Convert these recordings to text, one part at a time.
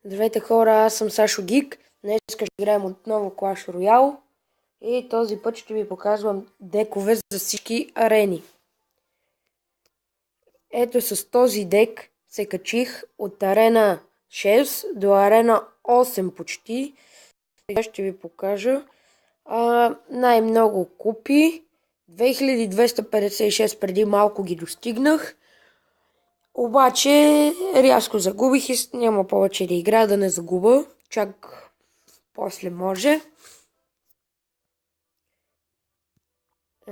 Здравейте хора, аз съм Сашо Гик. Днес ще играем отново Clash Royale и този път ще ви показвам декове за всички арени. Ето с този дек се качих от арена 6 до арена 8 почти. Сега ще ви покажа най-много купи. 2256 преди малко ги достигнах. Обаче рязко загубих и няма повече да играя, да не загуба. Чак после може.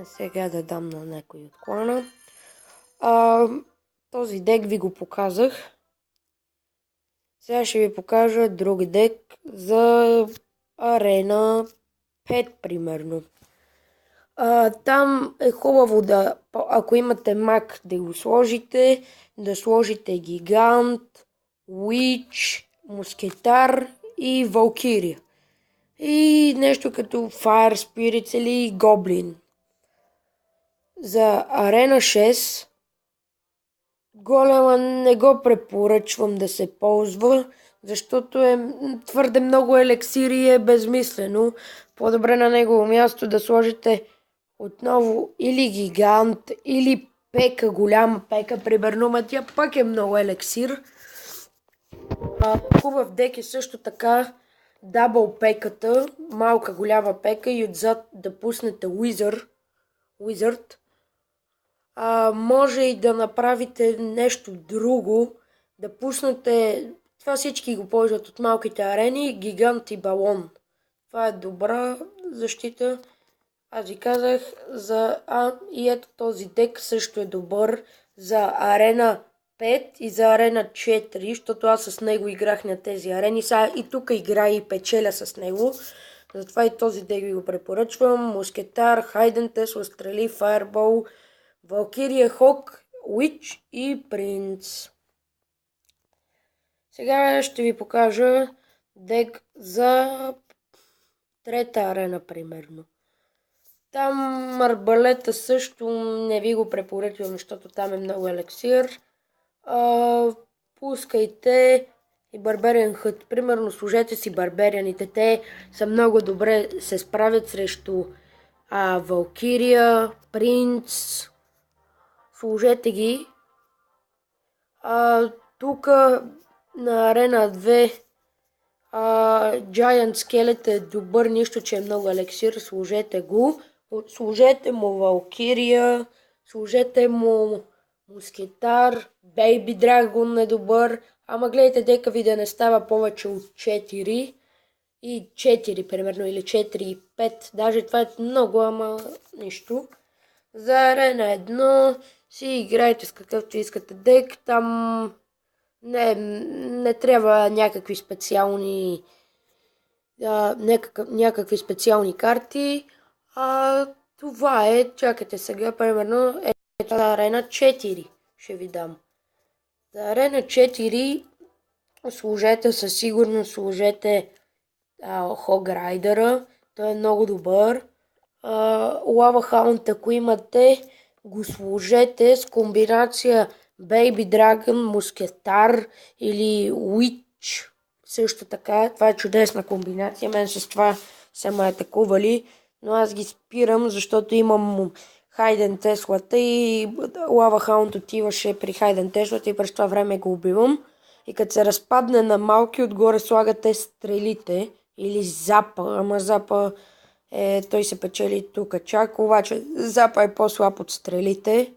Сега да дам на някой от клана. Този дек ви го показах. Сега ще ви покажа друг дек за арена 5 примерно. Там е хубаво да, ако имате маг, да го сложите, да сложите гигант, уич, мускетар и валкирия. И нещо като Fire Spirits или Гоблин. За арена 6 голема не го препоръчвам да се ползва, защото е твърде много елексир и е безмислено. По-добре на негово място да сложите отново или гигант, или пека, голяма пека, примерно, ма тя пак е много елексир. Хубав дек е също така дабъл пеката, малка голяма пека и отзад да пуснете Wizard. Може и да направите нещо друго, да пуснете, това всички го ползват от малките арени, гигант и балон. Това е добра защита. Аз ви казах и ето този дек също е добър за арена 5 и за арена 4, защото аз с него играх на тези арени. Сега и тук играя и печеля с него. Затова и този дек ви го препоръчвам. Мускетар, Хайден Тесла, Стрели, Фаербол, Валкирия, Хок, Уич и Принц. Сега ще ви покажа дек за трета арена примерно. Там арбалета също не ви го препоръчвам, защото там е много елексир. Пускайте и Барбериан Хът. Примерно сложете си барберианите. Те са много добре, се справят срещу Валкирия, Принц. Сложете ги. Тук на арена 2 Giant Skeleton е добър, нищо че е много елексир. Сложете го. Сложете му Валкирия, сложете му Мускетар, Бейби Драгон е добър, ама гледайте дека ви да не става повече от 4 и 4 примерно, или 4 и 5, даже това е много, ама нищо. За арена 1 си играйте с какъвто искате дек, там не трябва някакви специални карти. Това е, чакайте сега, примерно, арена 4 ще ви дам. За арена 4 сложете, със сигурност сложете Хог Райдера, той е много добър. Лава Хаунт, ако имате, го сложете с комбинация Baby Dragon, Мускетар или Witch. Също така, това е чудесна комбинация, мен с това са ме атакували, но аз ги спирам, защото имам Хайден Теслата и Лава Хаунд отиваше при Хайден Теслата и през това време го убивам. И като се разпадне на малки, отгоре слагате стрелите или Запа, ама Запа той се печели тук чак, обаче Запа е по-слаб от стрелите.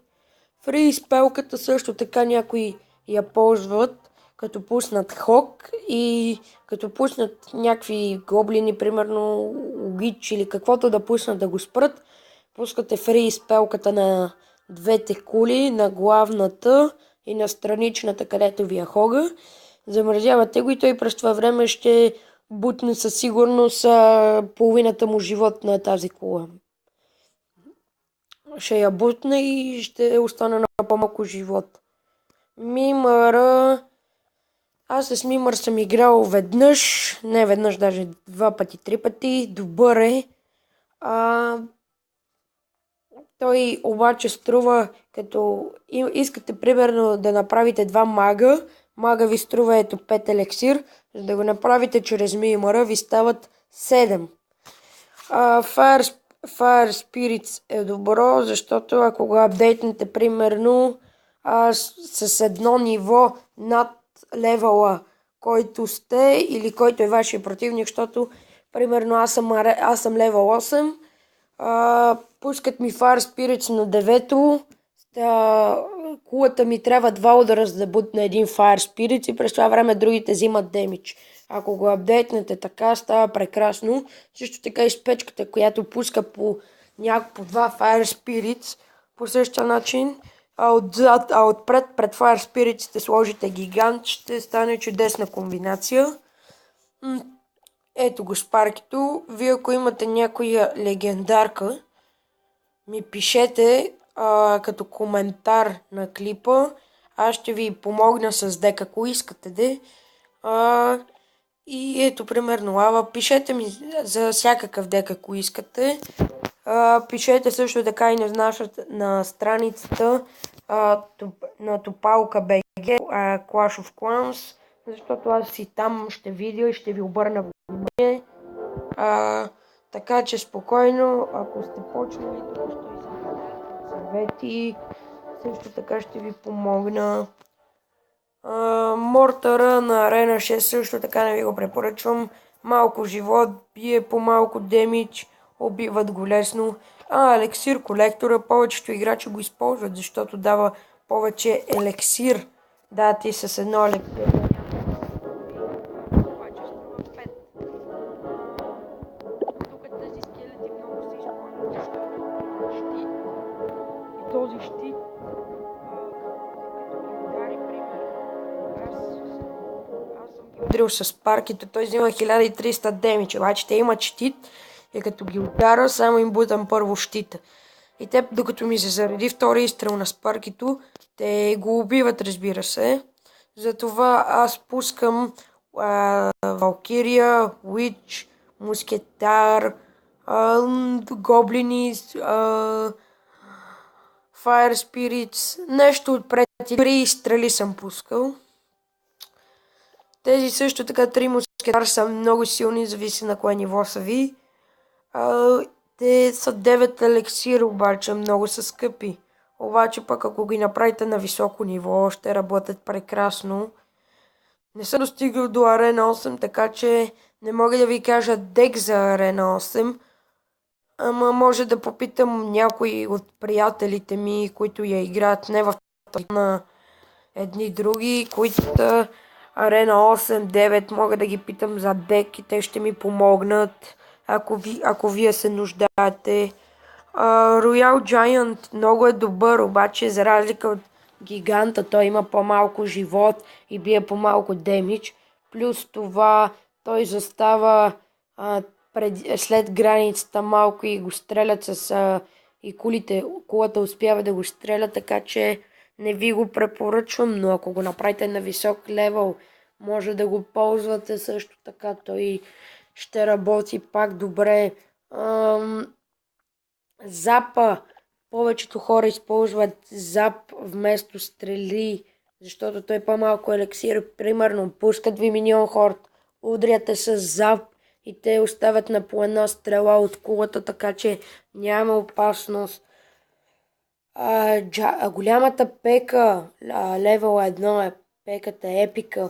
Фри спелката също така някои я ползват, като пуснат Хок и като пуснат някакви гоблини, примерно Уич или каквото да пуснат да го спрат, пускате фри спелката на двете кули, на главната и на страничната, където ви е Хога. Замразявате го и той през това време ще бутне със сигурност половината му живот на тази кула. Ще я бутне и ще остане на по-малко живот. Мимъра. Аз с Мимър съм играл веднъж, не веднъж, даже 2 пъти, 3 пъти. Добър е. Той обаче струва, като искате примерно да направите 2 мага. Мага ви струва ето 5 елексир. За да го направите чрез мимъра, ви стават 7. Fire Spirits е добро, защото ако го апдейтнете примерно с едно ниво над левела, който сте или който е вашия противник, защото примерно аз съм левел 8, пускат ми Fire Spirits на 9-то, кулата ми трябва 2 удара за да бутне един Fire Spirits и през това време другите взимат демидж. Ако го апдейтнете така, става прекрасно. Също така и спечката, която пуска по 2 Fire Spirits по същия начин. Отпред пред Fire Spirits ще сложите гигант, ще стане чудесна комбинация. Ето го Спаркито. Вие ако имате някоя легендарка, ми пишете като коментар на клипа. Аз ще ви помогна с дек, ако искате и ето примерно лава. Пишете ми за всякакъв дек, ако искате. Пишете също така и на страницата на Топалка БГ, Clash of Clans, защото аз и там ще видя и ще ви обърна внимание. Така че спокойно, ако сте почнали, тук ще съвети, също така ще ви помогна. Мортъра на Арена 6 също така не ви го препоръчвам. Малко живот, бие по малко демидж, убиват го лесно. Елексир колектора, повечето играчи го използват, защото дава повече елексир. Да, ти с едно елексир. Този щит, аз съм ги удрил с Спаркито, той взима 1300 демидж, обаче те имат щит и като ги удара, само им бутам първо щита. И те, докато ми се зареди втори изстрел на Спаркито, те го убиват, разбира се. Затова аз пускам Валкирия, Уич, Мускетар, Гоблини, Fire Spirits, нещо отпред. 3 стрели съм пускал. Тези също така 3 мускетар са много силни, зависи на кое ниво са ви. Те са 9 елексира, обаче много са скъпи. Обаче пък ако ги направите на високо ниво, ще работят прекрасно. Не съм достигал до Арена 8, така че не мога да ви кажа дек за Арена 8. Ама може да попитам някои от приятелите ми, които я играят не в на едни други, които са Арена 8, 9, мога да ги питам за дек и те ще ми помогнат, ако вие се нуждаете. Royal Giant много е добър, обаче за разлика от гиганта той има по-малко живот и бие по-малко демидж. Плюс това той застава след границата малко и го стрелят и кулата успява да го стреля, така че не ви го препоръчвам, но ако го направите на висок левел, може да го ползвате също така, той ще работи пак добре. Запа. Повечето хора използват зап вместо стрели, защото той по-малко елексир. Примерно, пускат ви миньон хорд, удряте с зап и те оставят на по една стрела от кулата, така че няма опасност. Голямата пека, левел 1 е пеката епика.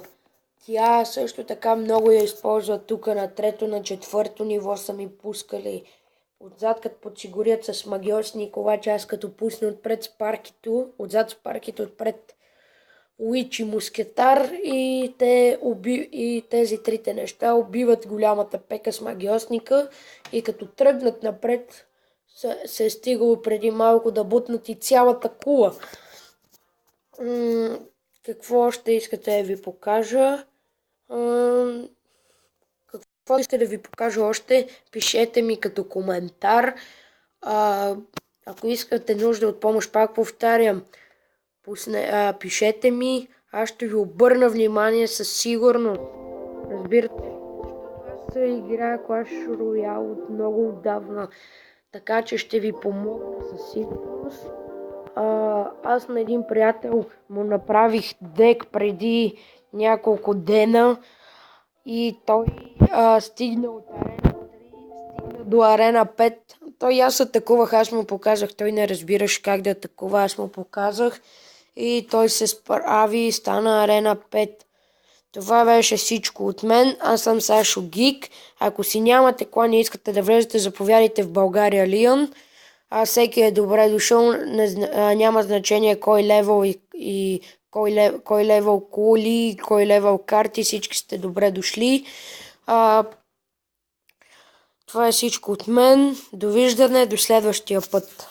Тя също така много я използва тук на 3-то, на 4-то ниво са ми пускали. Отзад като подсигурят с магиосник, обаче аз като пусна отпред Спаркито, отзад Спаркито, отпред Уич и Мускетар и тези трите неща убиват голямата пека с магиосника и като тръгнат напред се е стигало преди малко да бутнат и цялата кула. Какво още искате да ви покажа? Какво искате да ви покажа още? Пишете ми като коментар. Ако искате нужда от помощ, пак повтарям, пишете ми. Аз ще ви обърна внимание със сигурност. Разбирате? Аз играя Clash Royale от много отдавна. Така че ще ви помогна със сигурност. Аз на един приятел му направих дек преди няколко дена и той стигна от арена 3, стигна до арена 5. Той аз атакувах, аз му показах, той не разбираше как да атакува, аз му показах и той се справи и стана арена 5. Това беше всичко от мен. Аз съм Сашо Гик. Ако си нямате клан и искате да влезете, заповядайте в България Лион. Всеки е добре дошъл. Няма значение кой левел и кой левел кули, кой левел карти. Всички сте добре дошли. Това е всичко от мен. Довиждане, до следващия път.